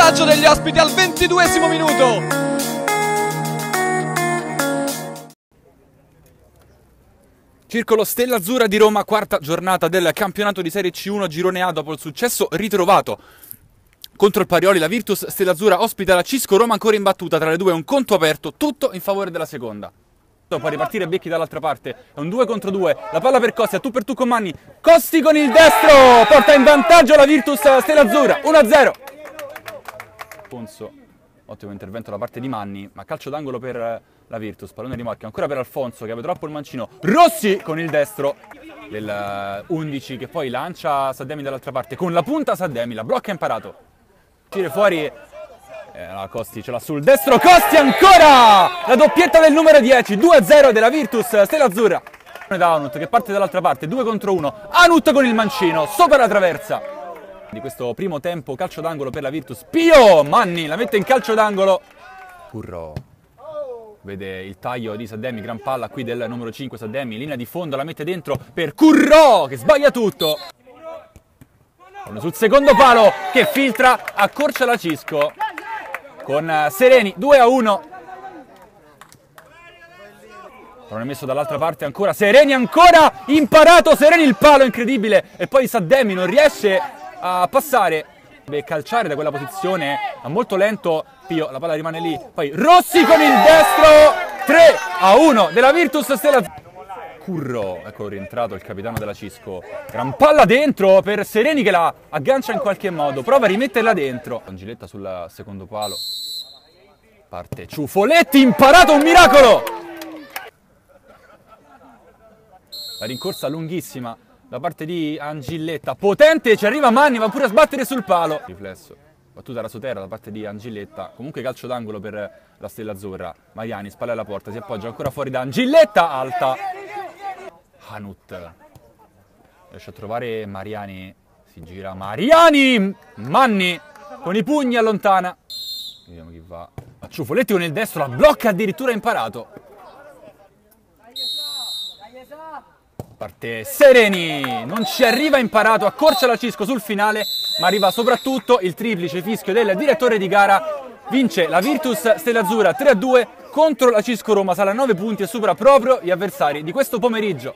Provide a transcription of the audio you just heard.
vantaggio degli ospiti al 22esimo minuto. Circolo Stella Azzurra di Roma, quarta giornata del campionato di Serie C1 Girone A dopo il successo ritrovato contro il Parioli. La Virtus Stella Azzurra ospita la Cisco Roma ancora in battuta, tra le due un conto aperto, tutto in favore della seconda. Può ripartire Becchi dall'altra parte, è un 2 contro 2, la palla per Costi, a tu per tu con Manni, Costi con il destro, porta in vantaggio la Virtus Stella Azzurra, 1-0. Alfonso, ottimo intervento da parte di Manni, ma calcio d'angolo per la Virtus, pallone di rimorchio ancora per Alfonso che aveva troppo il mancino, Rossi con il destro del 11 che poi lancia Saddemi dall'altra parte, con la punta Saddemi, la blocca imparato, tira fuori, la Costi ce l'ha sul destro, Costi ancora, la doppietta del numero 10, 2-0 della Virtus Stella Azzurra, da Anut che parte dall'altra parte, 2 contro 1, Anut con il mancino, sopra la traversa di questo primo tempo, calcio d'angolo per la Virtus, Pio, Manni la mette in calcio d'angolo, Curro vede il taglio di Saddemi, gran palla qui del numero 5 Saddemi, linea di fondo, la mette dentro per Curro che sbaglia tutto. Sul secondo palo che filtra, accorcia la Cisco con Sereni, 2-1. Non è messo dall'altra parte ancora, Sereni ancora, imparato Sereni il palo, incredibile. E poi Saddemi non riesce a passare, deve calciare da quella posizione, è molto lento Pio, la palla rimane lì, poi Rossi con il destro, 3-1 della Virtus Stella. Curro, ecco rientrato il capitano della Cisco, gran palla dentro per Sereni che la aggancia in qualche modo, prova a rimetterla dentro. Angiletta sul secondo palo, parte Ciufoletti, imparato, un miracolo! La rincorsa lunghissima da parte di Angilletta, potente, ci arriva Manni, va pure a sbattere sul palo. Riflesso, battuta rasoterra da parte di Angilletta, comunque calcio d'angolo per la Stella Azzurra. Mariani, spalla alla porta, si appoggia ancora fuori da Angilletta, alta. Anut, riesce a trovare Mariani, si gira Mariani, Manni con i pugni allontana. Vediamo chi va. Ciufoletti con il destro, la blocca addirittura imparato. Parte Sereni, non ci arriva imparato, accorcia la Cisco sul finale, ma arriva soprattutto il triplice fischio del direttore di gara. Vince la Virtus Stella Azzurra 3-2 contro la Cisco Roma, sale a 9 punti e supera proprio gli avversari di questo pomeriggio.